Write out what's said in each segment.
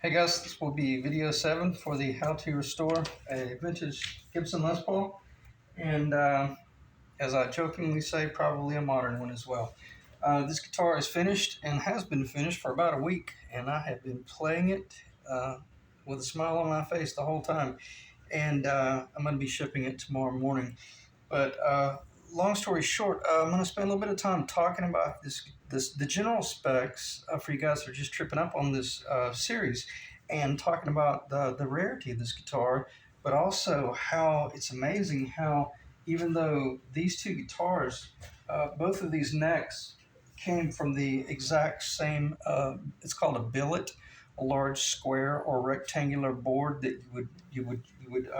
Hey guys, this will be video 7 for the how to restore a vintage Gibson Les Paul, and as I jokingly say, probably a modern one as well. This guitar is finished and has been finished for about a week, and I have been playing it with a smile on my face the whole time, and I'm going to be shipping it tomorrow morning. But long story short, I'm going to spend a little bit of time talking about the general specs for you guys that are just tripping up on this series, and talking about the rarity of this guitar, but also how it's amazing how even though these two guitars, both of these necks came from the exact same. It's called a billet, a large square or rectangular board that you would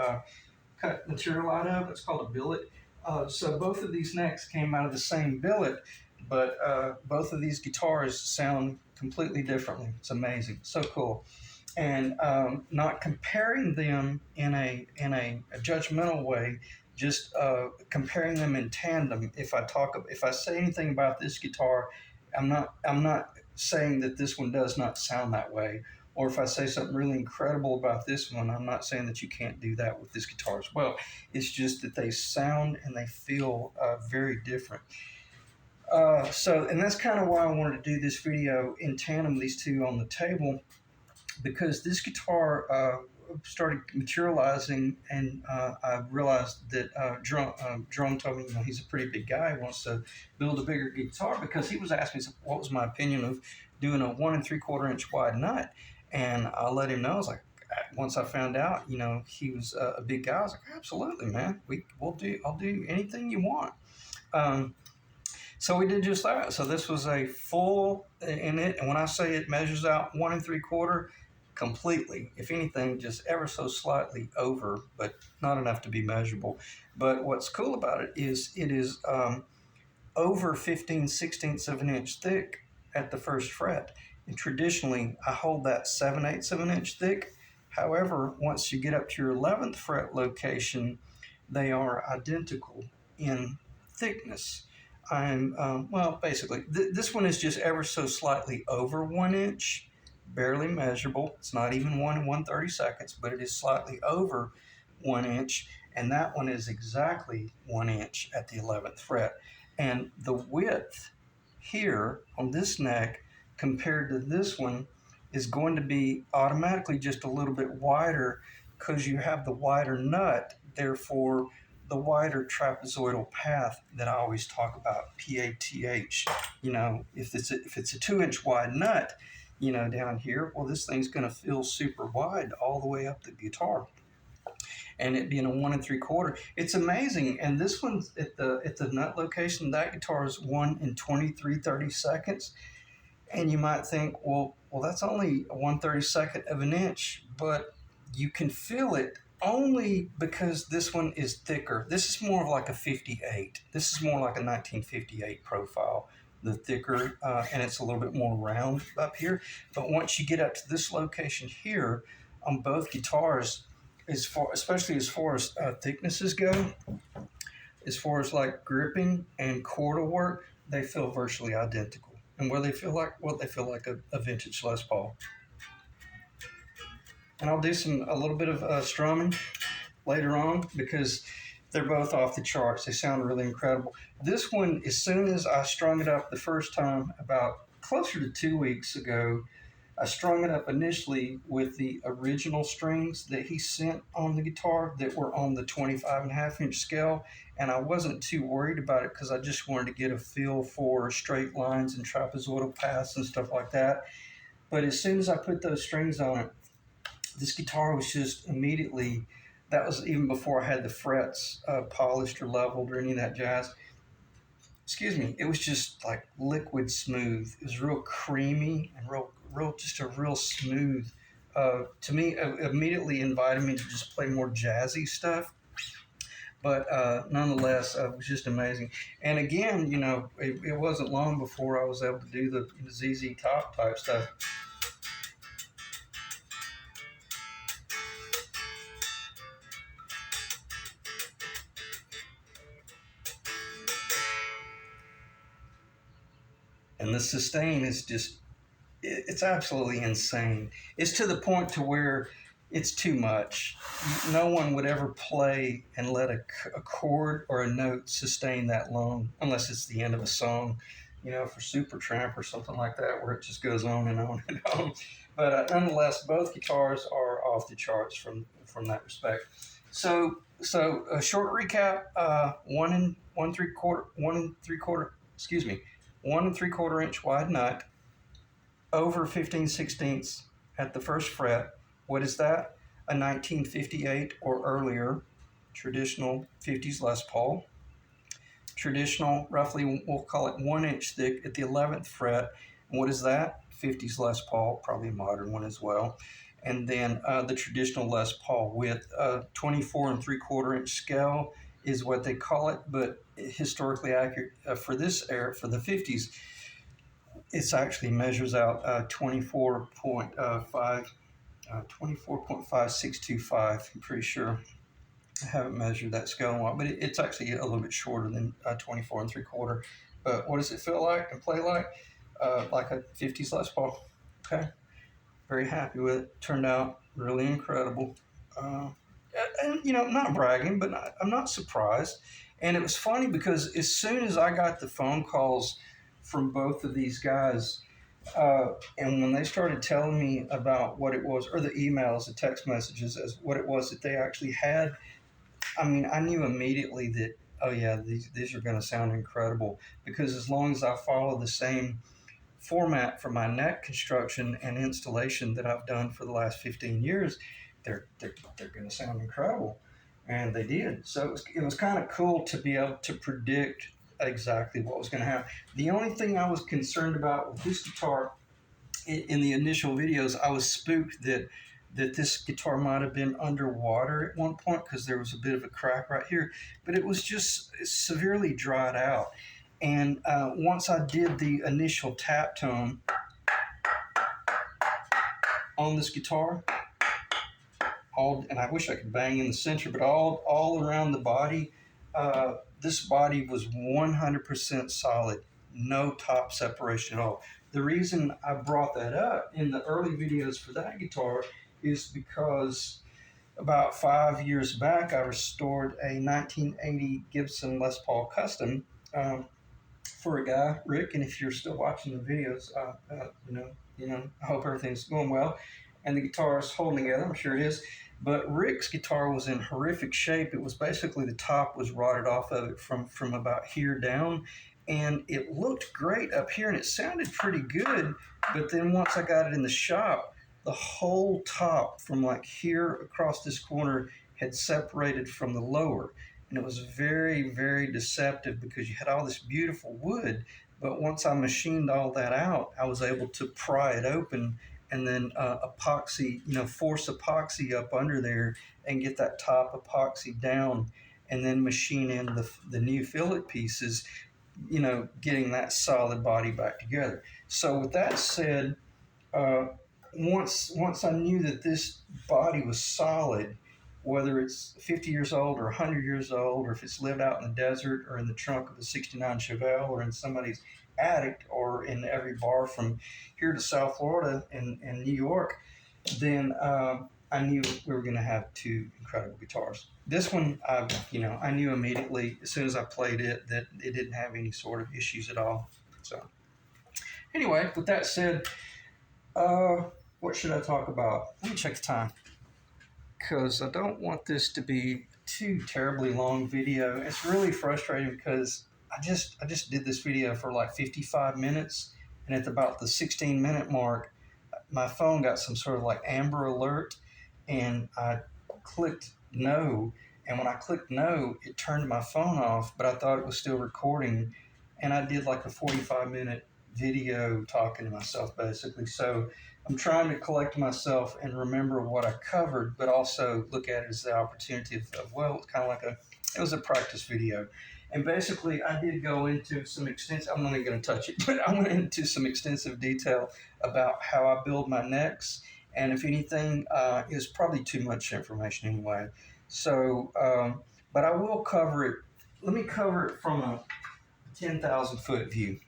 cut material out of. It's called a billet. So both of these necks came out of the same billet, but both of these guitars sound completely differently. It's amazing, so cool. And not comparing them in a judgmental way, just comparing them in tandem. If I say anything about this guitar, I'm not saying that this one does not sound that way, or if I say something really incredible about this one, I'm not saying that you can't do that with this guitar as well. It's just that they sound and they feel very different. And that's kind of why I wanted to do this video in tandem, these two on the table, because this guitar started materializing, and I realized that Jerome told me, he's a pretty big guy, he wants to build a bigger guitar, because he was asking me what was my opinion of doing a 1 3/4 inch wide nut, and I let him know. I was like, once I found out, he was a big guy, I was like, absolutely, man, I'll do anything you want. So we did just that. So this was a full in it, and when I say it measures out 1 3/4, completely. If anything, just ever so slightly over, but not enough to be measurable. But what's cool about it is over 15/16 of an inch thick at the first fret. And traditionally, I hold that 7/8 of an inch thick. However, once you get up to your 11th fret location, they are identical in thickness. Basically, this one is just ever so slightly over 1 inch, barely measurable. It's not even 1 1/32, but it is slightly over 1 inch, and that one is exactly 1 inch at the 11th fret. And the width here on this neck compared to this one is going to be automatically just a little bit wider, because you have the wider nut, therefore the wider trapezoidal path that I always talk about, PATH. If it's a 2 inch wide nut, down here, well, this thing's going to feel super wide all the way up the guitar. And it being a 1 3/4, it's amazing. And this one's at the nut location. That guitar is 1 in 23/32. And you might think, well, that's only a 1/32 of an inch, but you can feel it only because this one is thicker. This is more of like a 58. This is more like a 1958 profile, the thicker, and it's a little bit more round up here. But once you get up to this location here on both guitars, especially as far as thicknesses go, as far as like gripping and chordal work, they feel virtually identical. And they feel like a vintage Les Paul. And I'll do a little bit of strumming later on, because they're both off the charts. They sound really incredible. This one, as soon as I strung it up the first time, about closer to 2 weeks ago, I strung it up initially with the original strings that he sent on the guitar that were on the 25.5 inch scale. And I wasn't too worried about it, because I just wanted to get a feel for straight lines and trapezoidal paths and stuff like that. But as soon as I put those strings on it, this guitar was just immediately, that was even before I had the frets polished or leveled or any of that jazz. Excuse me. It was just like liquid smooth. It was real creamy and just a real smooth. To me, immediately invited me to just play more jazzy stuff. But nonetheless, it was just amazing. And again, it wasn't long before I was able to do the ZZ Top type stuff. And the sustain is just it's absolutely insane. It's to the point to where it's too much. No one would ever play and let a chord or a note sustain that long unless it's the end of a song, for Supertramp or something like that, where it just goes on and on and on. But nonetheless, both guitars are off the charts from that respect. So a short recap: 1 3/4 inch wide nut, over 15/16 at the first fret. What is that? A 1958 or earlier traditional 50s Les Paul. Traditional, roughly, we'll call it 1 inch thick at the 11th fret. And what is that? 50s Les Paul, probably a modern one as well. And then the traditional Les Paul with 24 3/4 inch scale is what they call it, but historically accurate for this era, for the 50s, it's actually measures out 24.5625. I'm pretty sure. I haven't measured that scale in a while, but it's actually a little bit shorter than 24 3/4. But what does it feel like and play like? Like a 50s Les Paul. Okay. Very happy with it. Turned out really incredible. And not bragging, but I'm not surprised. And it was funny because as soon as I got the phone calls from both of these guys, and when they started telling me about what it was, or the emails, the text messages, as what it was that they actually had, I mean, I knew immediately that, oh yeah, these are going to sound incredible, because as long as I follow the same format for my neck construction and installation that I've done for the last 15 years, they're going to sound incredible, and they did. So it was kind of cool to be able to predict exactly what was going to happen. The only thing I was concerned about with this guitar in the initial videos, I was spooked that this guitar might have been underwater at one point because there was a bit of a crack right here, but it was just severely dried out. And once I did the initial tap tone on this guitar, and I wish I could bang in the center, but all around the body, this body was 100% solid, no top separation at all. The reason I brought that up in the early videos for that guitar is because about 5 years back, I restored a 1980 Gibson Les Paul Custom for a guy, Rick. And if you're still watching the videos, I hope everything's going well, and the guitar is holding together. I'm sure it is. But Rick's guitar was in horrific shape. It was basically, the top was rotted off of it from about here down, and it looked great up here, and it sounded pretty good. But then once I got it in the shop, the whole top from like here across this corner had separated from the lower, and it was very, very deceptive because you had all this beautiful wood, but once I machined all that out, I was able to pry it open and then epoxy, force epoxy up under there and get that top epoxy down, and then machine in the new fillet pieces, getting that solid body back together. So with that said, once I knew that this body was solid, whether it's 50 years old or 100 years old, or if it's lived out in the desert or in the trunk of a 69 Chevelle or in somebody's attic or in every bar from here to South Florida and New York, then I knew we were going to have two incredible guitars. This one, I knew immediately as soon as I played it that it didn't have any sort of issues at all. So anyway, with that said, what should I talk about? Let me check the time, because I don't want this to be too terribly long video. It's really frustrating because I just did this video for like 55 minutes, and at about the 16-minute mark, my phone got some sort of like Amber Alert, and I clicked no, and when I clicked no, it turned my phone off, but I thought it was still recording, and I did like a 45-minute video talking to myself basically. So I'm trying to collect myself and remember what I covered, but also look at it as the opportunity of well, it's kind of like it was a practice video. And basically, I did go into some extensive, I'm not even going to touch it, but I went into some extensive detail about how I build my necks. And if anything, is probably too much information anyway. So, but I will cover it. Let me cover it from a 10,000 foot view.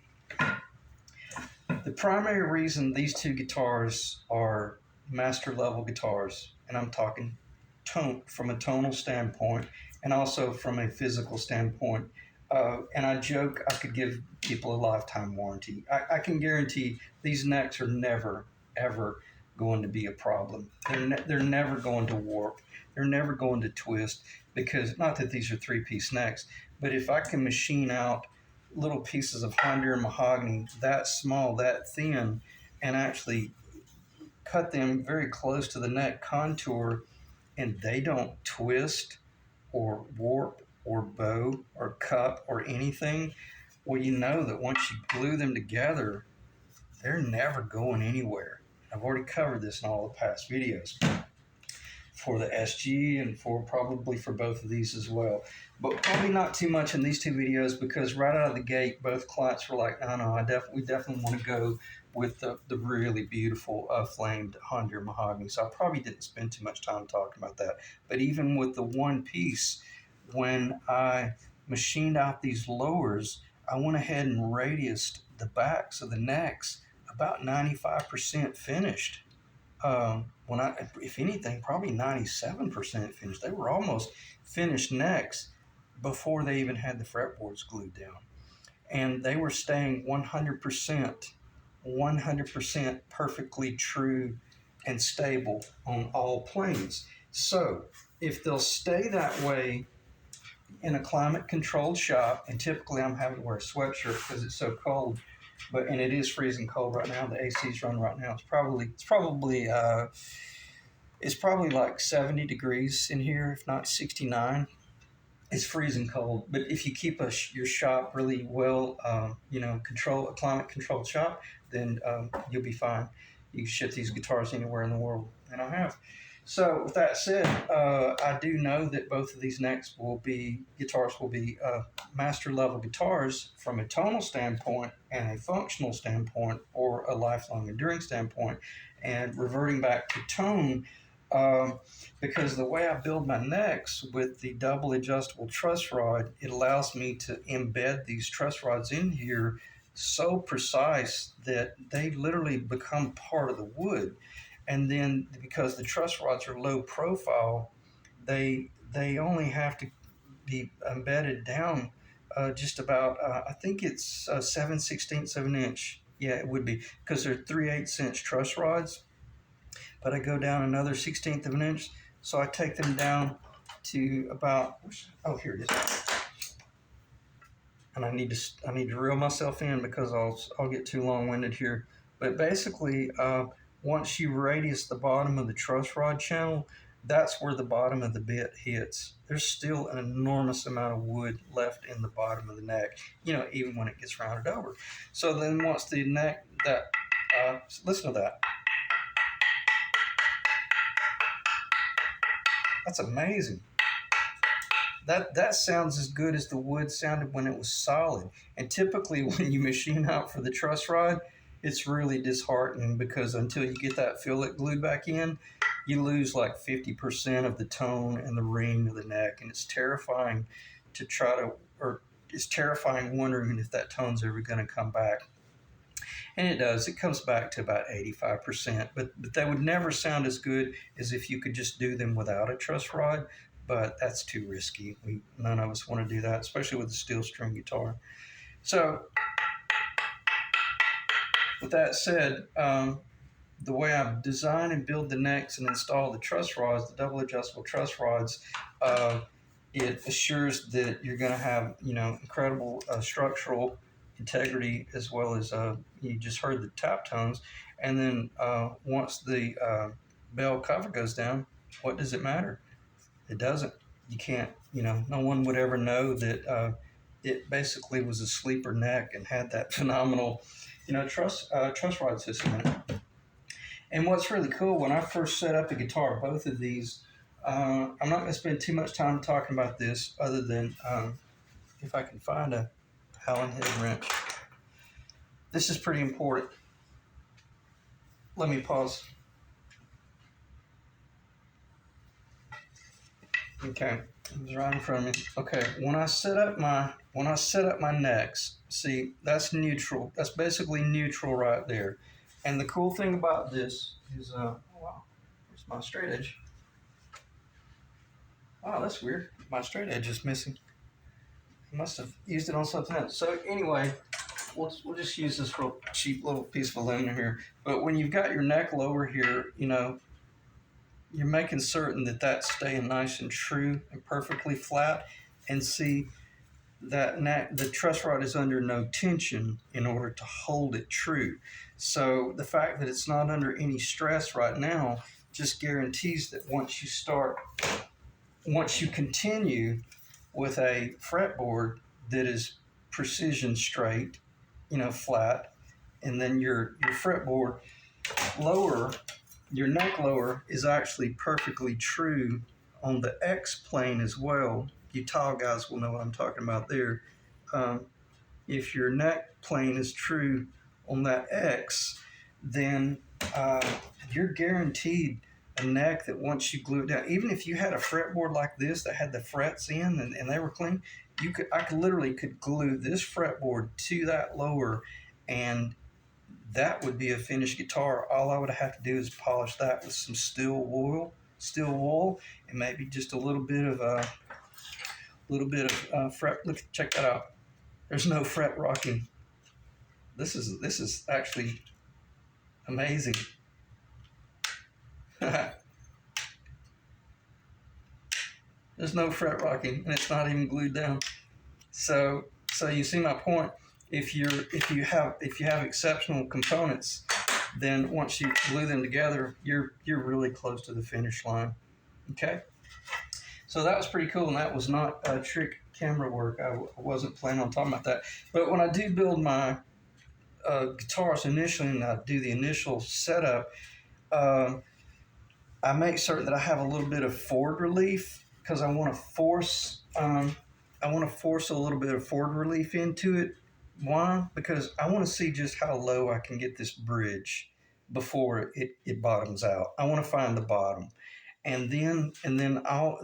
The primary reason these two guitars are master level guitars, and I'm talking tone from a tonal standpoint and also from a physical standpoint. And I joke I could give people a lifetime warranty. I can guarantee these necks are never, ever going to be a problem. They're never going to warp. They're never going to twist because, not that these are three-piece necks, but if I can machine out little pieces of Honduran mahogany that small, that thin, and actually cut them very close to the neck contour, and they don't twist or warp or bow or cup or anything, well, you know that once you glue them together, they're never going anywhere. I've already covered this in all the past videos for the SG and probably for both of these as well. But probably not too much in these two videos because right out of the gate, both clients were like, no, we definitely want to go with the really beautiful flamed Honduran mahogany. So I probably didn't spend too much time talking about that. But even with the one piece, when I machined out these lowers, I went ahead and radiused the backs of the necks about 95% finished. If anything, probably 97% finished. They were almost finished necks before they even had the fretboards glued down. And they were staying 100% perfectly true and stable on all planes. So if they'll stay that way in a climate controlled shop, and typically I'm having to wear a sweatshirt because it's so cold, and it is freezing cold right now. The AC's running right now. It's probably like 70 degrees in here, if not 69. It's freezing cold. But if you keep your shop really well, a climate controlled shop, then you'll be fine. You can ship these guitars anywhere in the world, and I have. So with that said, I do know that both of these guitars will be master level guitars from a tonal standpoint and a functional standpoint or a lifelong enduring standpoint. And reverting back to tone, because the way I build my necks with the double adjustable truss rod, it allows me to embed these truss rods in here so precise that they literally become part of the wood. And then because the truss rods are low profile, they only have to be embedded down just about, I think it's 7/16 of an inch. Yeah, it would be because they're 3/8 inch truss rods. But I go down another 1/16 of an inch. So I take them down to about, here it is. And I need to reel myself in because I'll get too long-winded here. But basically, once you radius the bottom of the truss rod channel, that's where the bottom of the bit hits. There's still an enormous amount of wood left in the bottom of the neck, even when it gets rounded over. So then once the neck, listen to that. That's amazing. That sounds as good as the wood sounded when it was solid. And typically when you machine out for the truss rod, it's really disheartening because until you get that fillet glued back in, you lose like 50% of the tone and the ring of the neck. And it's terrifying it's terrifying wondering if that tone's ever going to come back. And it does. It comes back to about 85%. But that would never sound as good as if you could just do them without a truss rod. But that's too risky. None of us want to do that, especially with a steel string guitar. So with that said, the way I design and build the necks and install the truss rods, the double adjustable truss rods, it assures that you're going to have, incredible structural integrity as well as you just heard the tap tones. And then once the bell cover goes down, what does it matter? It doesn't. You can't, no one would ever know that it basically was a sleeper neck and had that phenomenal, truss rod system in it. And what's really cool, when I first set up the guitar, both of these, I'm not going to spend too much time talking about this other than if I can find a Allen head wrench. This is pretty important. Let me pause. Okay, it was right in front of me. Okay, when I set up my when I set up my necks, see, that's neutral. That's basically neutral right there. And the cool thing about this is, oh, wow, where's my straight edge? Oh, that's weird. My straight edge is missing. I must have used it on something else. So anyway, we'll just use this real cheap little piece of aluminum here. But when you've got your neck lower here, you know, you're making certain that that's staying nice and true and perfectly flat. And see, that the truss rod is under no tension in order to hold it true. So the fact that it's not under any stress right now just guarantees that once you continue with a fretboard that is precision straight, you know, flat, and then your fretboard lower, your neck lower is actually perfectly true on the X plane as well. You tile guys will know what I'm talking about there. If your neck plane is true on that X, then you're guaranteed a neck that once you glue it down, even if you had a fretboard like this that had the frets in and they were clean, I literally could glue this fretboard to that lower, and that would be a finished guitar. All I would have to do is polish that with some steel wool, and maybe just a little bit of fret. Look, check that out. There's no fret rocking. This is actually amazing. There's no fret rocking, and it's not even glued down. So you see my point. If you have exceptional components, then once you glue them together, you're really close to the finish line. Okay. So that was pretty cool, and that was not trick camera work. I wasn't planning on talking about that. But when I do build my guitars initially, and I do the initial setup, I make certain that I have a little bit of forward relief, because I want to force a little bit of forward relief into it. Why? Because I want to see just how low I can get this bridge before it bottoms out. I want to find the bottom, and then I'll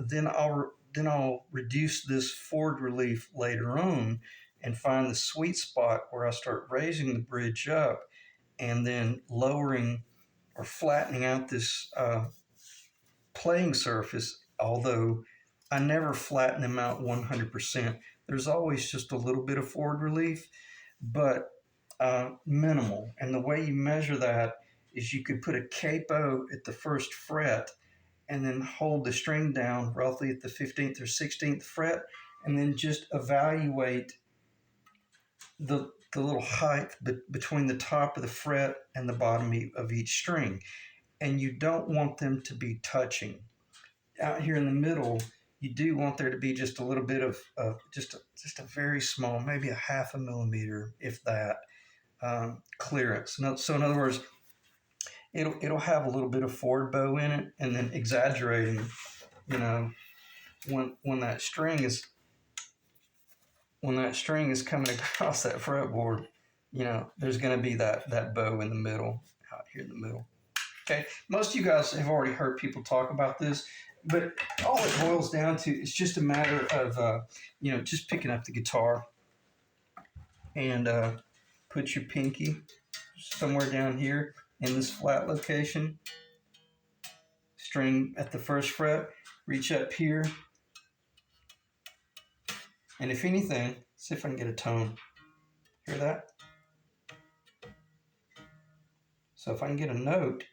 reduce this forward relief later on and find the sweet spot where I start raising the bridge up and then lowering or flattening out this playing surface, although I never flatten them out 100%. There's always just a little bit of forward relief, but minimal. And the way you measure that is you could put a capo at the first fret and then hold the string down roughly at the 15th or 16th fret, and then just evaluate the little height between the top of the fret and the bottom of each string. And you don't want them to be touching. Out here in the middle, you do want there to be just a little bit of just a very small, maybe a half a millimeter, if that, clearance. So in other words, it'll have a little bit of forward bow in it, and then exaggerating, you know, when that string is coming across that fretboard, you know, there's going to be that bow in the middle, out here in the middle. Okay, most of you guys have already heard people talk about this, but all it boils down to is just a matter of, you know, just picking up the guitar and put your pinky somewhere down here in this flat location, string at the first fret, reach up here, and if anything, see if I can get a tone. Hear that? So if I can get a note,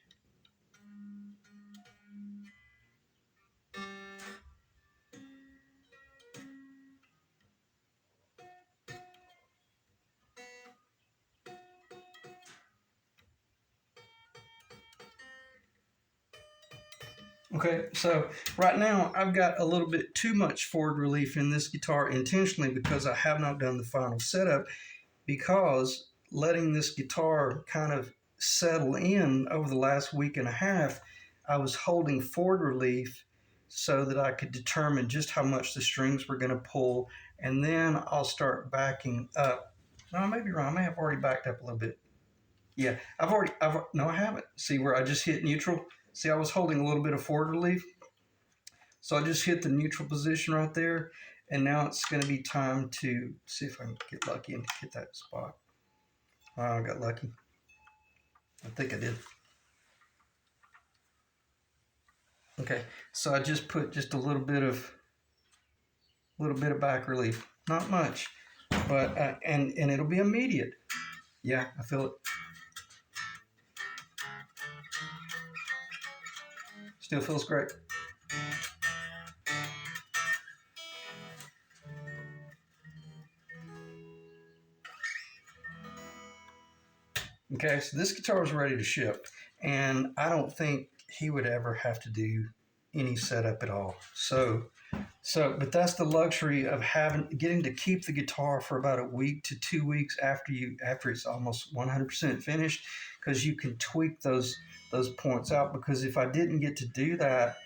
okay, so right now I've got a little bit too much forward relief in this guitar intentionally because I have not done the final setup, because letting this guitar kind of settle in over the last week and a half, I was holding forward relief so that I could determine just how much the strings were going to pull, and then I'll start backing up. No, I may be wrong. I may have already backed up a little bit. Yeah, no, I haven't. See where I just hit neutral? See, I was holding a little bit of forward relief. So I just hit the neutral position right there. And now it's going to be time to see if I can get lucky and hit that spot. Wow, I got lucky. I think I did. Okay, so I just put just a little bit of back relief, not much, but and it'll be immediate. Yeah, I feel it. Still feels great. Okay, so this guitar is ready to ship, and I don't think he would ever have to do any setup at all. But that's the luxury of getting to keep the guitar for about a week to 2 weeks after it's almost 100% finished, because you can tweak those points out. Because if I didn't get to do that,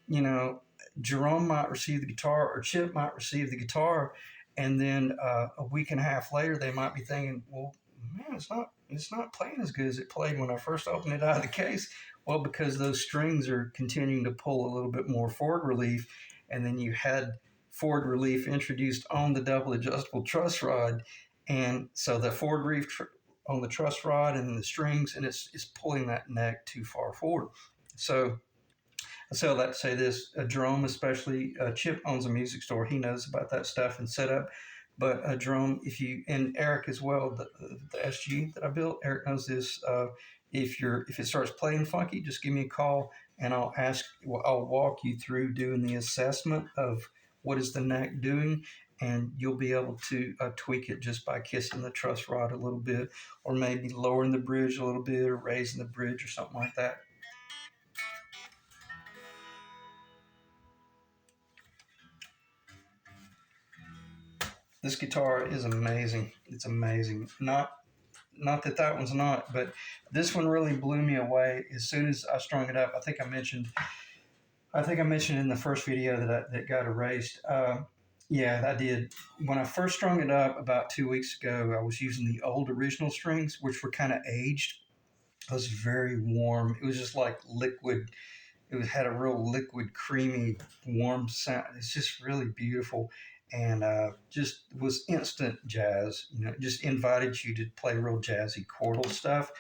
you know, Jerome might receive the guitar or Chip might receive the guitar, and then a week and a half later they might be thinking, well, man, it's not playing as good as it played when I first opened it out of the case. Well, because those strings are continuing to pull a little bit more forward relief, and then you had forward relief introduced on the double adjustable truss rod, and so the forward relief on the truss rod and the strings, and it's pulling that neck too far forward. So I say all that to say this: Jerome, especially Chip, owns a music store. He knows about that stuff and setup. But Jerome, and Eric as well, the SG that I built, Eric knows this. If it starts playing funky, just give me a call and I'll walk you through doing the assessment of what is the neck doing, and you'll be able to tweak it just by kissing the truss rod a little bit, or maybe lowering the bridge a little bit, or raising the bridge, or something like that. This guitar is amazing. It's amazing. Not that one's not, but this one really blew me away as soon as I strung it up. I think I mentioned in the first video that got erased. Yeah, I did. When I first strung it up about 2 weeks ago, I was using the old original strings, which were kind of aged. It was very warm. It was just like liquid. Had a real liquid, creamy, warm sound. It's just really beautiful, and just was instant jazz. Just invited you to play real jazzy chordal stuff.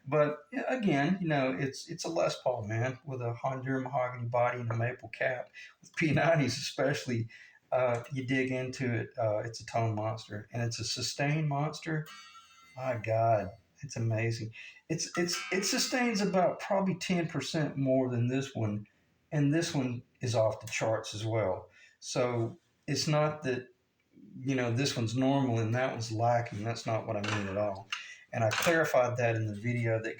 But yeah, again, it's a Les Paul, man, with a Honduran mahogany body and a maple cap. With P90s, especially, you dig into it, it's a tone monster, and it's a sustain monster. My God, it's amazing. It sustains about probably 10% more than this one, and this one is off the charts as well. So it's not that this one's normal and that one's lacking. That's not what I mean at all. And I clarified that in the video that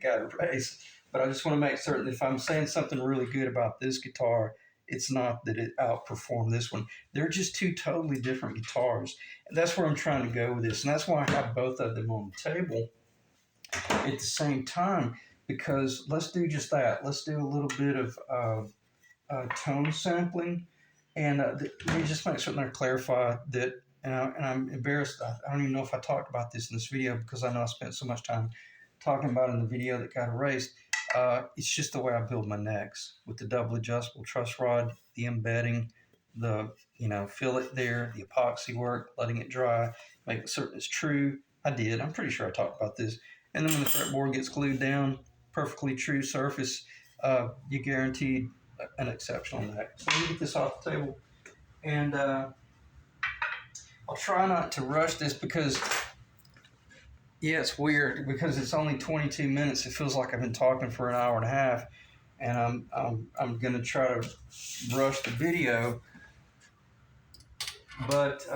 got erased. But I just want to make certain that if I'm saying something really good about this guitar, it's not that it outperformed this one. They're just two totally different guitars. And that's where I'm trying to go with this. And that's why I have both of them on the table at the same time, because let's do just that. Let's do a little bit of tone sampling. And let me just make certain I clarify that, and I'm embarrassed. I don't even know if I talked about this in this video, because I know I spent so much time talking about it in the video that got erased. It's just the way I build my necks with the double adjustable truss rod, the embedding, the fillet there, the epoxy work, letting it dry, making certain it's true. I did. I'm pretty sure I talked about this. And then when the fretboard gets glued down, perfectly true surface, you guaranteed an exceptional neck. So let me get this off the table, and I'll try not to rush this, because yeah, it's weird because it's only 22 minutes. It feels like I've been talking for an hour and a half, and I'm gonna try to rush the video, but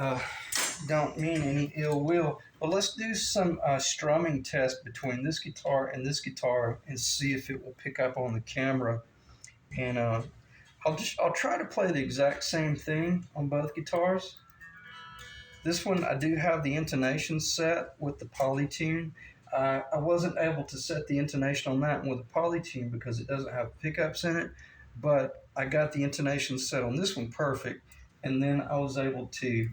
don't mean any ill will. But let's do some strumming test between this guitar and see if it will pick up on the camera. And I'll try to play the exact same thing on both guitars. This one, I do have the intonation set with the polytune. I wasn't able to set the intonation on that one with the polytune because it doesn't have pickups in it, but I got the intonation set on this one perfect, and then I was able to,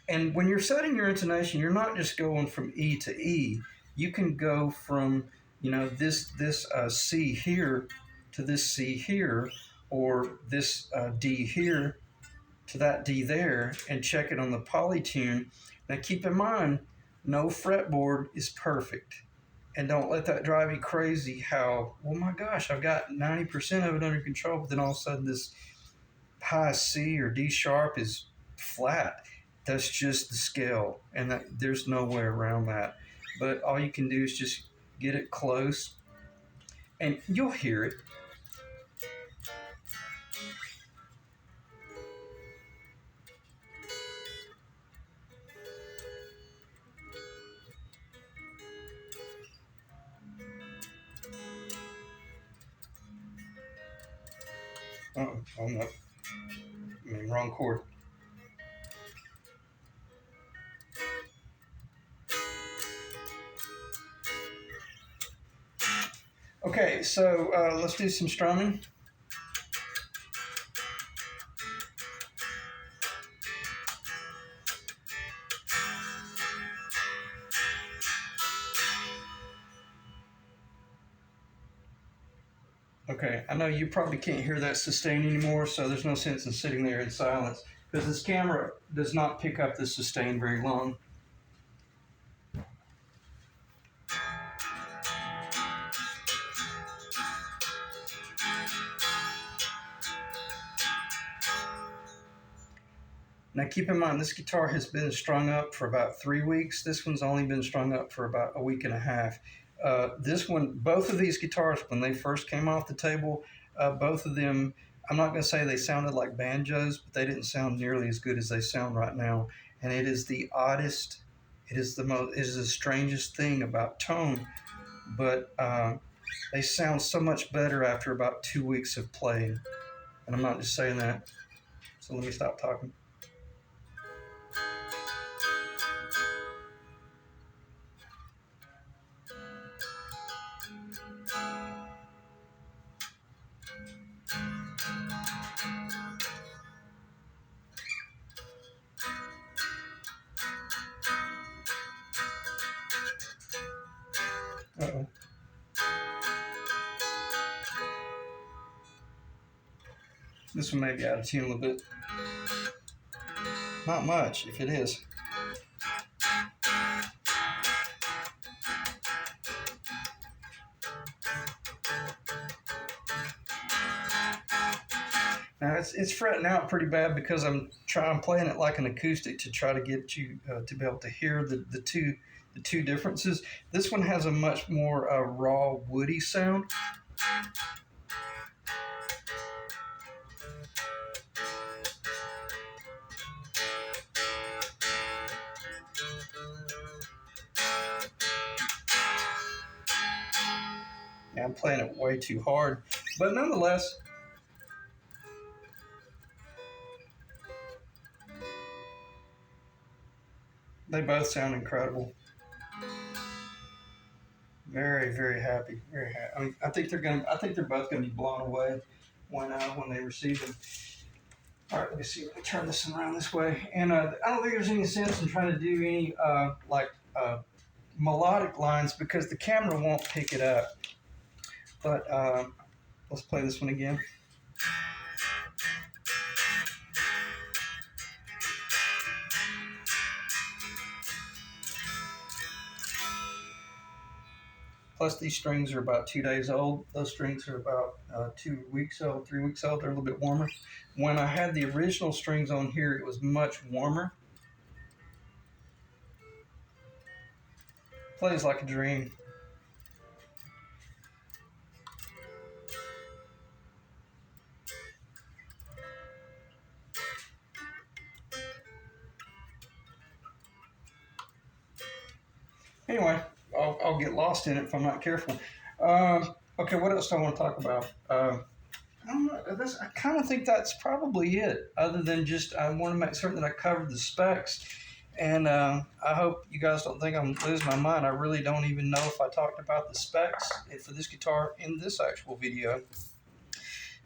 and when you're setting your intonation, you're not just going from E to E. You can go from, this C here to this C here, or this D here to that D there and check it on the Polytune. Now keep in mind, no fretboard is perfect. And don't let that drive you crazy how, oh my gosh, I've got 90% of it under control, but then all of a sudden this high C or D sharp is flat. That's just the scale, and there's no way around that. But all you can do is just get it close, and you'll hear it. Oh no, wrong chord. Okay, so let's do some strumming. Okay, I know you probably can't hear that sustain anymore, so there's no sense in sitting there in silence because this camera does not pick up the sustain very long. Now keep in mind, this guitar has been strung up for about 3 weeks. This one's only been strung up for about a week and a half. This one, both of these guitars, when they first came off the table, both of them, I'm not going to say they sounded like banjos, but they didn't sound nearly as good as they sound right now. And it is the oddest, it is the strangest thing about tone, but they sound so much better after about 2 weeks of playing. And I'm not just saying that. So let me stop talking. Uh-oh. This one may be out of tune a little bit. Not much, if it is. Now it's fretting out pretty bad because I'm playing it like an acoustic to try to get you to be able to hear the two differences. This one has a much more raw, woody sound. Yeah, I'm playing it way too hard, but nonetheless. They both sound incredible. Very, very happy. Very happy. I mean, I think they're both gonna be blown away when they receive them. All right, let me see. Let me turn this around this way. And I don't think there's any sense in trying to do any melodic lines because the camera won't pick it up. But let's play this one again. Plus, these strings are about 2 days old. Those strings are about 2 weeks old, 3 weeks old. They're a little bit warmer. When I had the original strings on here, it was much warmer. Plays like a dream. Anyway, I'll get lost in it if I'm not careful. Okay, what else do I want to talk about? I don't know. I kind of think that's probably it. Other than just, I want to make certain that I covered the specs. And I hope you guys don't think I'm losing my mind. I really don't even know if I talked about the specs for this guitar in this actual video.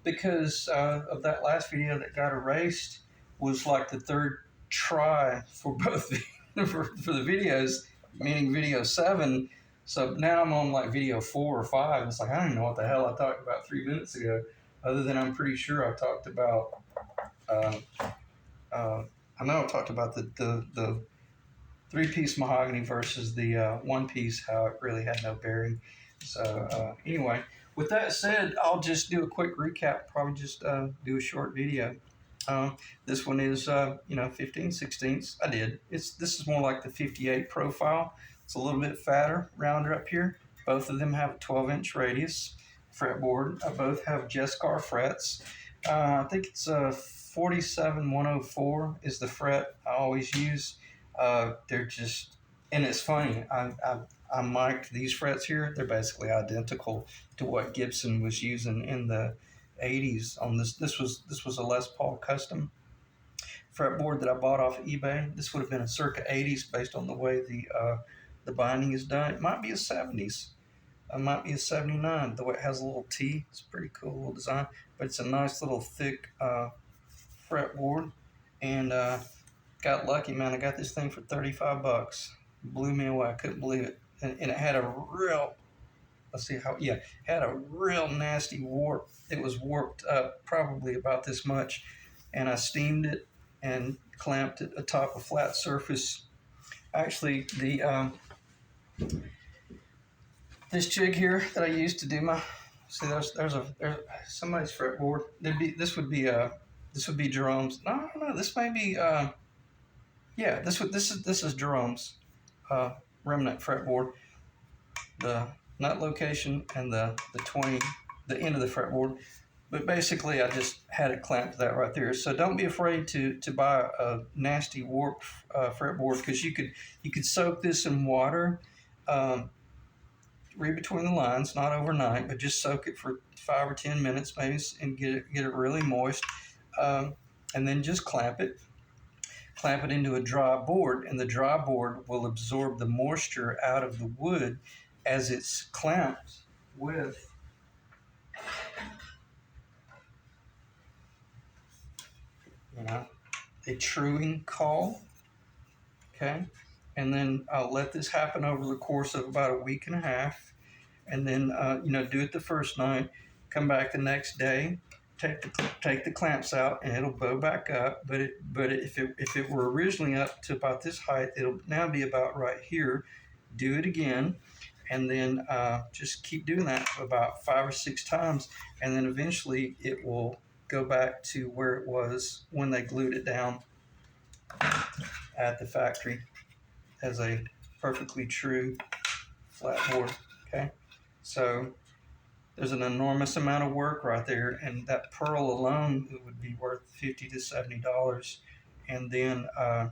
Because of that last video that got erased was like the third try for both for the videos, meaning video 7. So now I'm on like video 4 or 5. It's like I don't even know what the hell I talked about 3 minutes ago, other than I'm pretty sure I talked about I know I talked about the three-piece mahogany versus the one-piece, how it really had no bearing. So anyway, with that said, I'll just do a quick recap, probably just do a short video. Uh, this one is, 15/16. I did. This is more like the 58 profile. It's a little bit fatter, rounder up here. Both of them have a 12-inch radius fretboard. Both have Jescar frets. I think it's a 47104 is the fret I always use. They're just, and it's funny. I mic'd these frets here. They're basically identical to what Gibson was using in the 80s on this. This was a Les Paul custom fretboard that I bought off of eBay. This would have been a circa 80s based on the way the binding is done. It might be a 70s. It might be a 79. The way it has a little T. It's a pretty cool little design, but it's a nice little thick fretboard, and got lucky, man. I got this thing for $35. Blew me away. I couldn't believe it. And it had a real, let's see how, yeah, had a real nasty warp. It was warped up probably about this much. And I steamed it and clamped it atop a flat surface. Actually, this jig here that I used to do my, see, there's somebody's fretboard. This would be Jerome's. No, this may be, yeah, this is Jerome's remnant fretboard. The nut location and the end of the fretboard. But basically, I just had it clamped to that right there. So don't be afraid to buy a nasty warped fretboard, because you could soak this in water, read between the lines, not overnight, but just soak it for 5 or 10 minutes maybe, and get it really moist, and then just clamp it into a dry board, and the dry board will absorb the moisture out of the wood as it's clamped with a truing caul. Okay, and then I'll let this happen over the course of about a week and a half, and then do it the first night, come back the next day, take the clamps out, and it'll bow back up. But if it were originally up to about this height, it'll now be about right here. Do it again, and then just keep doing that about 5 or 6 times, and then eventually it will go back to where it was when they glued it down at the factory as a perfectly true flat board. Okay, so there's an enormous amount of work right there, and that pearl alone, it would be worth $50 to $70. And then I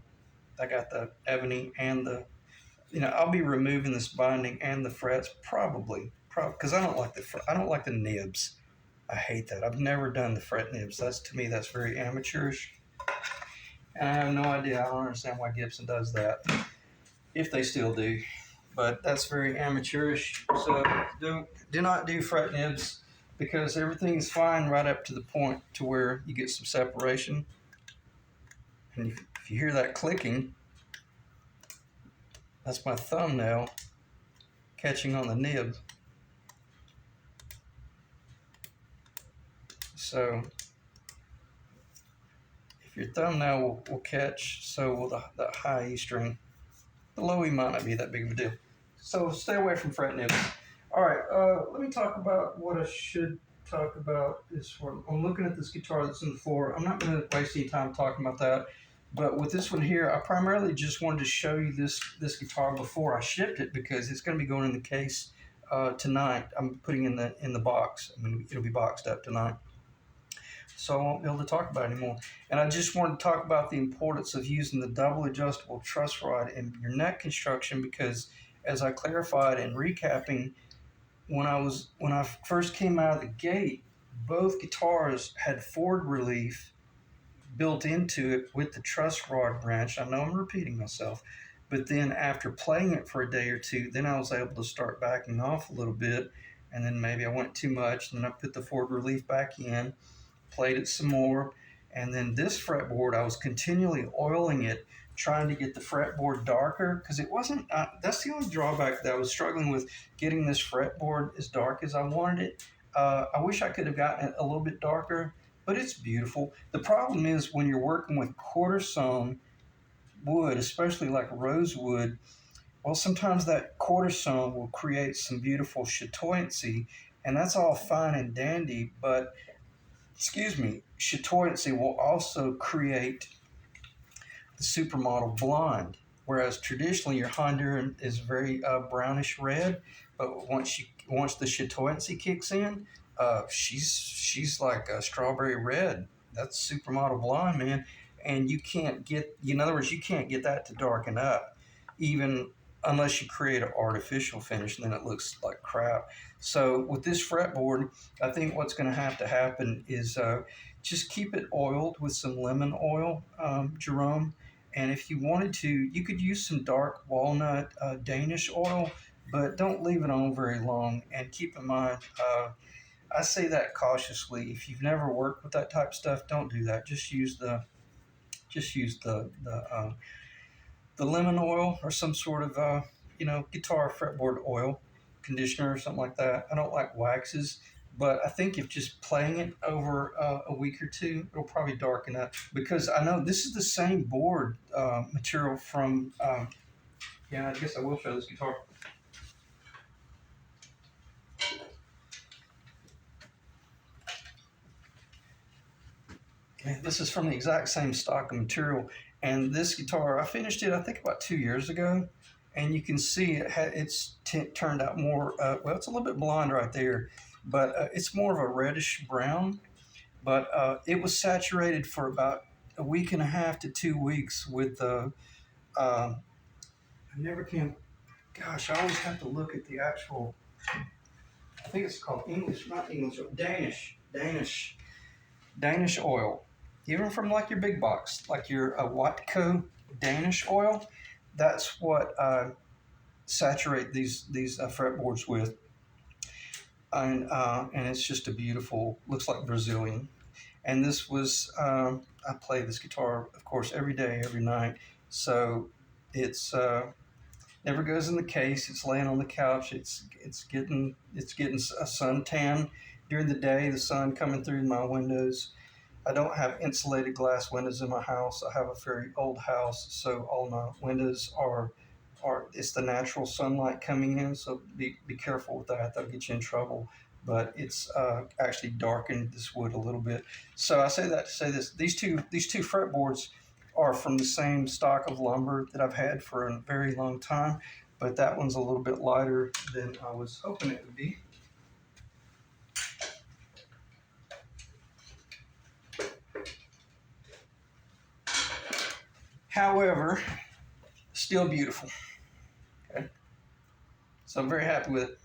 got the ebony and the, I'll be removing this binding and the frets probably because I don't like the nibs. I hate that. I've never done the fret nibs. To me that's very amateurish, and I have no idea. I don't understand why Gibson does that, if they still do. But that's very amateurish. So do not do fret nibs, because everything's fine right up to the point to where you get some separation. And if you hear that clicking, that's my thumbnail catching on the nib. So if your thumbnail will catch, so will the high E string. The low E might not be that big of a deal. So stay away from fret nibs. All right, let me talk about what I should talk about. I'm looking at this guitar that's on the floor. I'm not going to waste any time talking about that. But with this one here, I primarily just wanted to show you this guitar before I shipped it, because it's going to be going in the case tonight. I'm putting in the box. I mean, it'll be boxed up tonight, so I won't be able to talk about it anymore. And I just wanted to talk about the importance of using the double adjustable truss rod in your neck construction, because as I clarified in recapping, when I first came out of the gate, both guitars had forward relief built into it with the truss rod branch. I know I'm repeating myself, but then after playing it for a day or two, then I was able to start backing off a little bit, and then maybe I went too much, and then I put the forward relief back in, played it some more, and then this fretboard, I was continually oiling it, trying to get the fretboard darker, because it wasn't, that's the only drawback that I was struggling with, getting this fretboard as dark as I wanted it. I wish I could have gotten it a little bit darker, but it's beautiful. The problem is when you're working with quarter sawn wood, especially like rosewood, well, sometimes that quarter sawn will create some beautiful chatoyancy, and that's all fine and dandy, but excuse me, chatoyancy will also create the supermodel blonde. Whereas traditionally your Honduran is very brownish red, but once the chatoyancy kicks in, she's like a strawberry red. That's supermodel blonde, man. And you can't get, in other words, you can't get that to darken up, even unless you create an artificial finish, and then it looks like crap. So with this fretboard, I think what's going to happen is just keep it oiled with some lemon oil, Jerome, and if you wanted to, you could use some dark walnut Danish oil, but don't leave it on very long. And keep in mind, I say that cautiously. If you've never worked with that type of stuff, don't do that. Just use the lemon oil or some sort of guitar fretboard oil conditioner or something like that. I don't like waxes, but I think if just playing it over a week or two, it'll probably darken up. Because I know this is the same board material from. Yeah, I guess I will show this guitar. Okay, this is from the exact same stock of material, and this guitar I finished it I think about 2 years ago, and you can see it's turned out more. Well, it's a little bit blonde right there, but it's more of a reddish brown. But it was saturated for about a week and a half to 2 weeks with I never can. Gosh, I always have to look at the actual. I think it's called English, not English, Danish oil. Even from like your big box, like your Watco Danish oil. That's what I saturate these fretboards with, and it's just a beautiful. Looks like Brazilian. And this was I play this guitar, of course, every day, every night. So it's never goes in the case. It's laying on the couch. It's getting a suntan during the day. The sun coming through my windows. I don't have insulated glass windows in my house. I have a very old house, so all my windows are it's the natural sunlight coming in. So be careful with that. That'll get you in trouble. But it's actually darkened this wood a little bit. So I say that to say this: these two fretboards are from the same stock of lumber that I've had for a very long time, but that one's a little bit lighter than I was hoping it would be. However, still beautiful. Okay, so I'm very happy with it.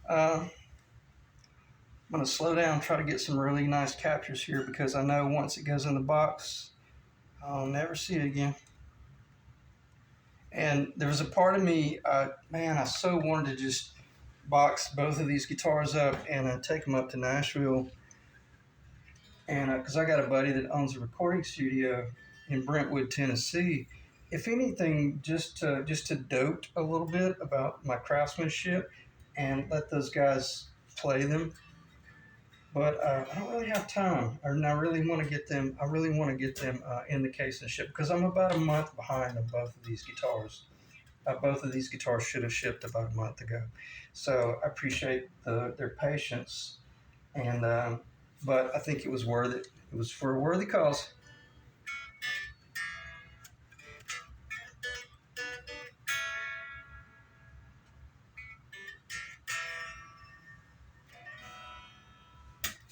I'm going to slow down, try to get some really nice captures here because I know once it goes in the box, I'll never see it again. And there was a part of me, man, I so wanted to just box both of these guitars up and take them up to Nashville. And because I got a buddy that owns a recording studio in Brentwood, Tennessee. If anything, just to dote a little bit about my craftsmanship and let those guys play them. But I don't really have time, and I really want to get them. I really want to get them in the case and ship because I'm about a month behind on both of these guitars. Both of these guitars should have shipped about a month ago, so I appreciate their patience. And but I think it was worth it. It was for a worthy cause.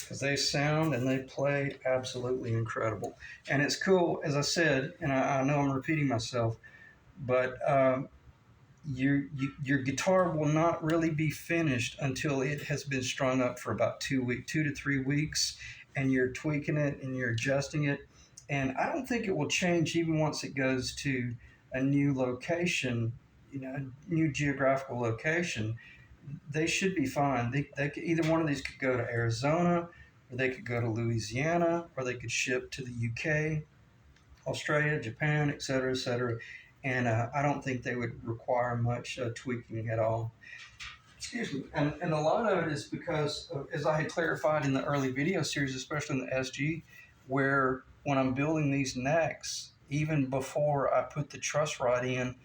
Because they sound and they play absolutely incredible. And it's cool, as I said, and I know I'm repeating myself, but your guitar will not really be finished until it has been strung up for about 2 to 3 weeks, and you're tweaking it and you're adjusting it. And I don't think it will change even once it goes to a new location, a new geographical location. They should be fine. Either one of these could go to Arizona, or they could go to Louisiana, or they could ship to the UK, Australia, Japan, et cetera, et cetera. And I don't think they would require much tweaking at all. excuse me, and a lot of it is because, as I had clarified in the early video series, especially in the SG, where when I'm building these necks, even before I put the truss rod in,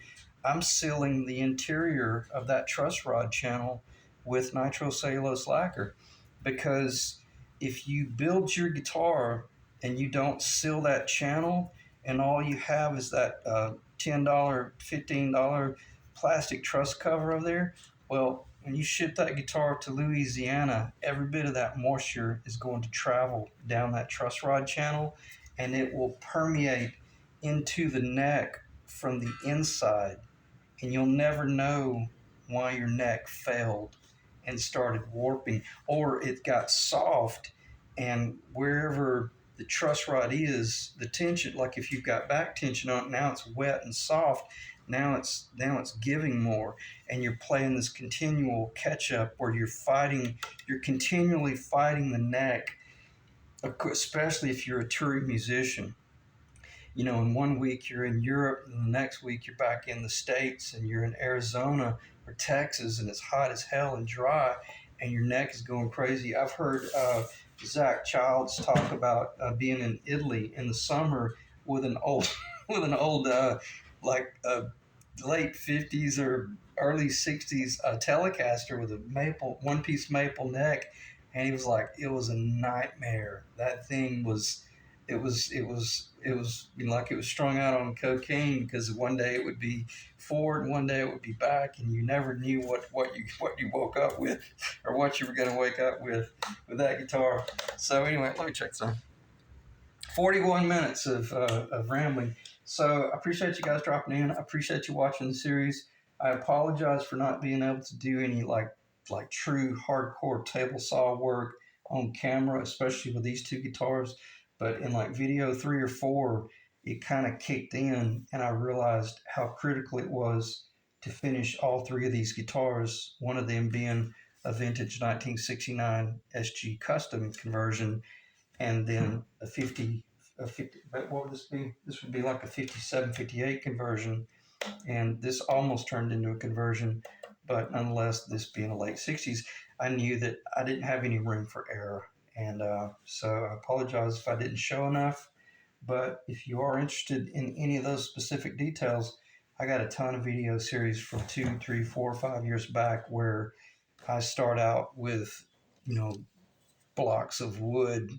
I'm sealing the interior of that truss rod channel with nitrocellulose lacquer, because if you build your guitar and you don't seal that channel, and all you have is that $10, $15 plastic truss cover over there, well, when you ship that guitar to Louisiana, every bit of that moisture is going to travel down that truss rod channel, and it will permeate into the neck from the inside, and you'll never know why your neck failed and started warping, or it got soft, and wherever the truss rod is, the tension, like if you've got back tension on it, now it's wet and soft, now it's giving more, and you're playing this continual catch up where you're continually fighting the neck, especially if you're a touring musician. In 1 week you're in Europe, and the next week you're back in the States, and you're in Arizona or Texas, and it's hot as hell and dry, and your neck is going crazy. I've heard Zach Childs talk about being in Italy in the summer with an old, with an old, like late 50s or early 60s Telecaster with a maple, one-piece maple neck, and he was like, it was a nightmare. That thing was like it was strung out on cocaine, because one day it would be forward, one day it would be back, and you never knew what you woke up with, or what you were going to wake up with that guitar. So anyway, let me check some. 41 minutes of rambling. So I appreciate you guys dropping in. I appreciate you watching the series. I apologize for not being able to do any like true hardcore table saw work on camera, especially with these two guitars. But in like video 3 or 4, it kind of kicked in, and I realized how critical it was to finish all 3 of these guitars, one of them being a vintage 1969 SG custom conversion, and then a 50, what would this be? This would be like a 57, 58 conversion, and this almost turned into a conversion, but nonetheless, this being a late 60s, I knew that I didn't have any room for error, and so I apologize if I didn't show enough, but if you are interested in any of those specific details, I got a ton of video series from 2, 3, 4, 5 years back where I start out with, blocks of wood,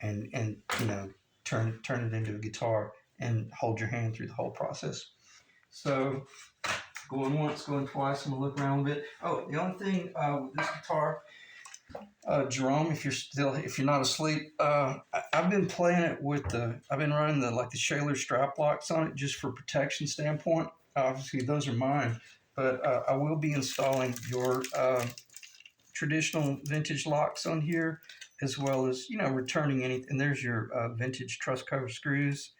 and turn it into a guitar and hold your hand through the whole process. So going once, going twice, I'm gonna look around a bit. Oh, the only thing with this guitar, Jerome, if you're not asleep, I've been playing it I've been running the Shaler strap locks on it just for protection standpoint. Obviously those are mine, but I will be installing your traditional vintage locks on here, as well as returning any. And there's your vintage truss cover screws.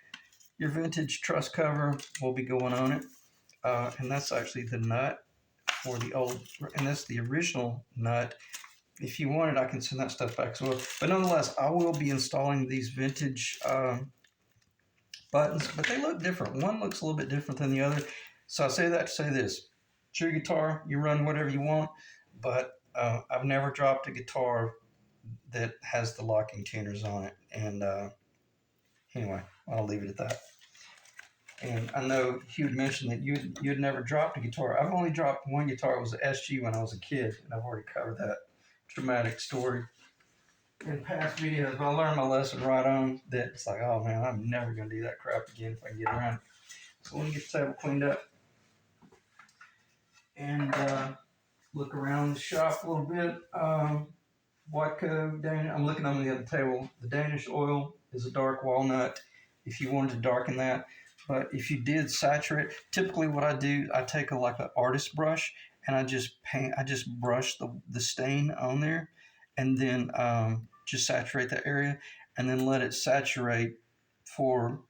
Your vintage truss cover will be going on it, and that's actually the nut for the old, and that's the original nut. If you want it, I can send that stuff back as well. But nonetheless, I will be installing these vintage buttons, but they look different. One looks a little bit different than the other. So I say that to say this: it's your guitar, you run whatever you want, but I've never dropped a guitar that has the locking tuners on it. And anyway, I'll leave it at that. And I know Hugh had mentioned that you'd never dropped a guitar. I've only dropped one guitar. It was an SG when I was a kid, and I've already covered that dramatic story in past videos. But I learned my lesson right on that. It's like, oh man, I'm never going to do that crap again if I can get around it. So let me get the table cleaned up and look around the shop a little bit. Whiteco, I'm looking on the other table. The Danish oil is a dark walnut if you wanted to darken that. But if you did saturate, typically what I do, I take like an artist brush, and I just brush the stain on there, and then just saturate that area, and then let it saturate for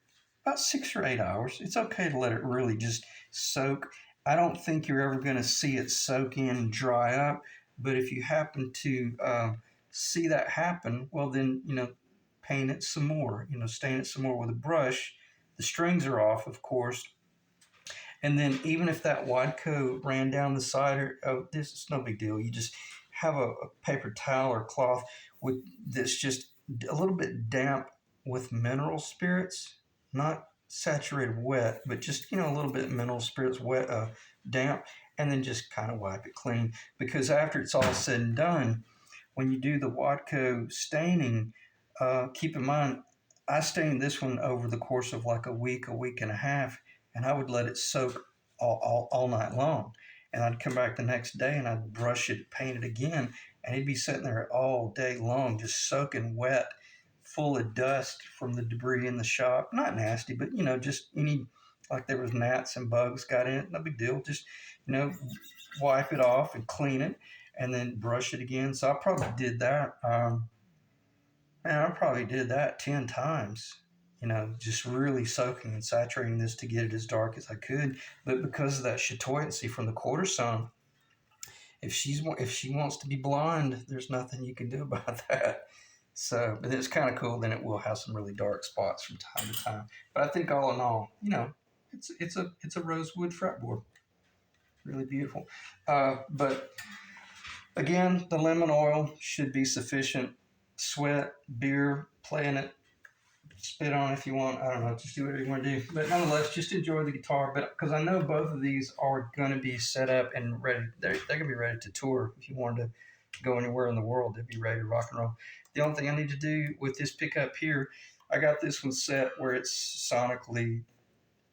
about 6 or 8 hours. It's okay to let it really just soak. I don't think you're ever going to see it soak in and dry up, but if you happen to see that happen, well then, paint it some more, stain it some more with a brush. The strings are off, of course, And then even if that wide coat ran down the side, this is no big deal. You just have a paper towel or cloth with that's just a little bit damp with mineral spirits, not saturated wet, but just a little bit mineral spirits wet, damp, and then just kind of wipe it clean. Because after it's all said and done, when you do the Watco staining, keep in mind, I stained this one over the course of like a week and a half, and I would let it soak all night long. And I'd come back the next day and I'd brush it, paint it again, and it'd be sitting there all day long, just soaking wet, full of dust from the debris in the shop. Not nasty, but just any, like there was gnats and bugs got in it. No big deal. Just, wipe it off and clean it and then brush it again. So I probably did that. I probably did that 10 times, just really soaking and saturating this to get it as dark as I could. But because of that chatoyancy from the quarter sawn, if she wants to be blonde, there's nothing you can do about that. So, but it's kind of cool. Then it will have some really dark spots from time to time. But I think all in all, it's a rosewood fretboard, really beautiful. But again, the lemon oil should be sufficient. Sweat, beer, play in it, spit on it if you want. I don't know, just do whatever you want to do. But nonetheless, just enjoy the guitar. But because I know both of these are going to be set up and ready, they're going to be ready to tour. If you wanted to go anywhere in the world, they'd be ready to rock and roll. The only thing I need to do with this pickup here, I got this one set where it's sonically,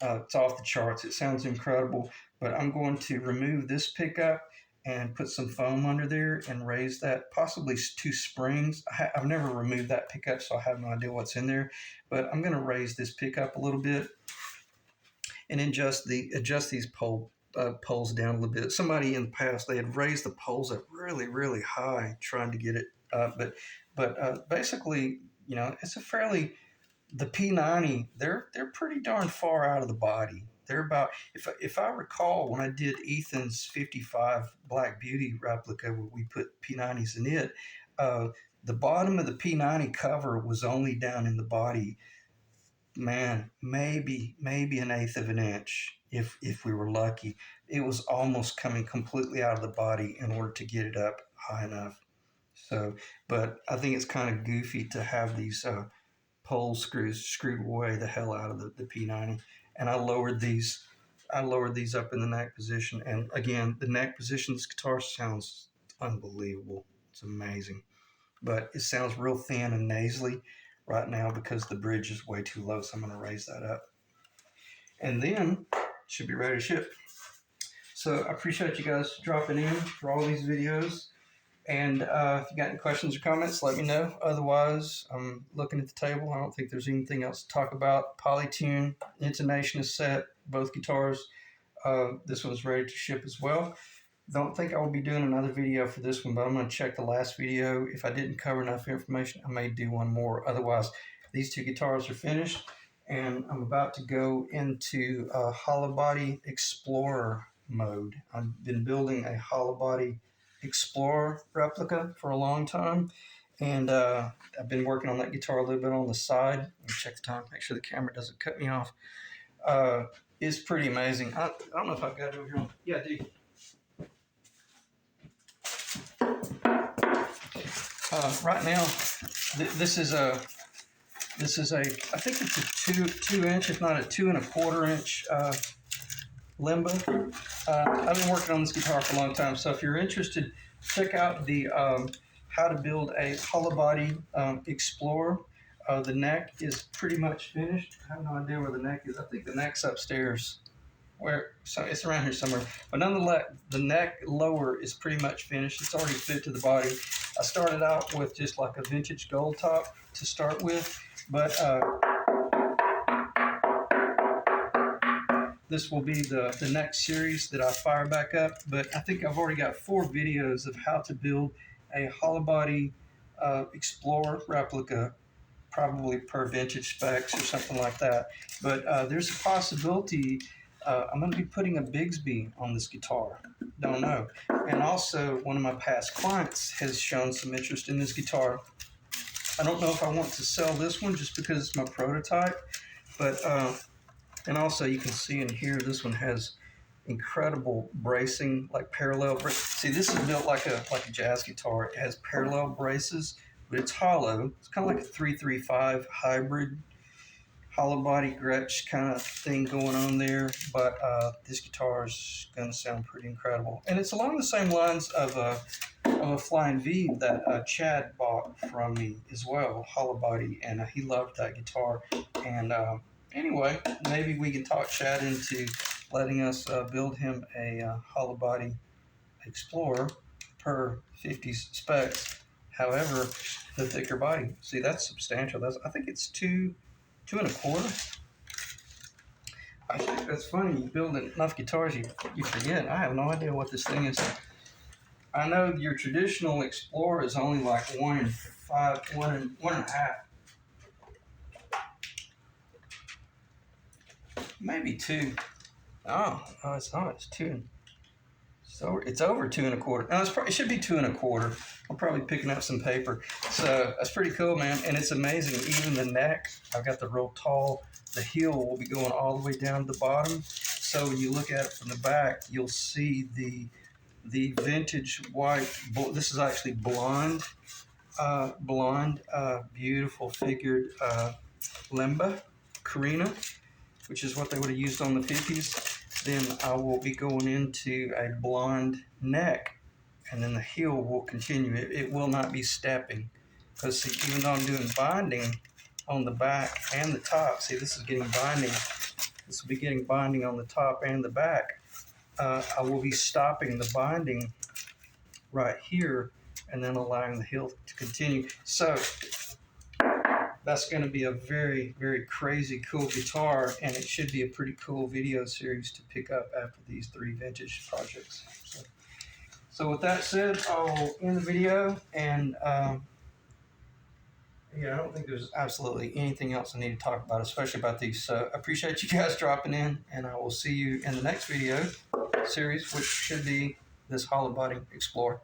it's off the charts. It sounds incredible. But I'm going to remove this pickup and put some foam under there and raise that, possibly 2 springs. I've never removed that pickup, so I have no idea what's in there. But I'm going to raise this pickup a little bit and adjust these poles down a little bit. Somebody in the past, they had raised the poles up really, really high trying to get it up. But basically, it's a fairly, the P90, they're pretty darn far out of the body. They're about, if I recall, when I did Ethan's 55 Black Beauty replica, where we put P90s in it, the bottom of the P90 cover was only down in the body, man, maybe 1/8 of an inch, if we were lucky. It was almost coming completely out of the body in order to get it up high enough. So, but I think it's kind of goofy to have these pole screws screwed way the hell out of the P90. And I lowered these up in the neck position. And again, the neck position of this guitar sounds unbelievable. It's amazing. But it sounds real thin and nasally right now because the bridge is way too low. So I'm going to raise that up. And then it should be ready to ship. So I appreciate you guys dropping in for all these videos. And if you got any questions or comments, let me know. Otherwise, I'm looking at the table. I don't think there's anything else to talk about. Polytune, intonation is set, both guitars. This one's ready to ship as well. Don't think I will be doing another video for this one, but I'm going to check the last video. If I didn't cover enough information, I may do one more. Otherwise, these 2 guitars are finished, and I'm about to go into hollow body Explorer mode. I've been building a hollow body Explorer replica for a long time, and I've been working on that guitar a little bit on the side. Let me check the time, make sure the camera doesn't cut me off. It's pretty amazing. I don't know if I've got it over here. Yeah, I do. Right now, this is a I think it's a 2 inch, if not a 2 1/4 inch limbo. I've been working on this guitar for a long time, so if you're interested, check out the how to build a hollow body Explorer. The neck is pretty much finished. I have no idea where the neck is. I think the neck's upstairs. So it's around here somewhere. But nonetheless, the neck lower is pretty much finished. It's already fit to the body. I started out with just like a vintage Goldtop to start with, but this will be the next series that I fire back up. But I think I've already got 4 videos of how to build a hollow body Explorer replica, probably per vintage specs or something like that. But there's a possibility I'm going to be putting a Bigsby on this guitar. Don't know. And also, one of my past clients has shown some interest in this guitar. I don't know if I want to sell this one just because it's my prototype, but And also you can see in here, this one has incredible bracing, like parallel. See, this is built like a jazz guitar. It has parallel braces, but it's hollow. It's kind of like a 335 hybrid, hollow body Gretsch kind of thing going on there. But this guitar is going to sound pretty incredible, and it's along the same lines of a Flying V that Chad bought from me as well, hollow body, and he loved that guitar. And anyway, maybe we can talk Chad into letting us build him a hollow body Explorer per 50s specs. However, the thicker body. See, that's substantial. I think it's two and a quarter. I think that's funny. You build enough guitars, you forget. I have no idea what this thing is. I know your traditional Explorer is only like 1 and 5, 1.5. Maybe 2. Oh, it's not. It's 2. So it's over 2 and a quarter. No, it should be 2 and a quarter. I'm probably picking up some paper. So that's pretty cool, man. And it's amazing. Even the neck, I've got the real tall. The heel will be going all the way down to the bottom. So when you look at it from the back, you'll see the vintage white. This is actually blonde, beautiful figured Lemba Carina, which is what they would have used on the 50s. Then I will be going into a blonde neck, and then the heel will continue. It will not be stepping, because even though I'm doing binding on the back and the top, see, this is getting binding. This will be getting binding on the top and the back. I will be stopping the binding right here and then allowing the heel to continue. So that's going to be a very, very crazy cool guitar, and it should be a pretty cool video series to pick up after these 3 vintage projects. So with that said, I'll end the video, and yeah, I don't think there's absolutely anything else I need to talk about, especially about these. So I appreciate you guys dropping in, and I will see you in the next video series, which should be this hollow body Explorer.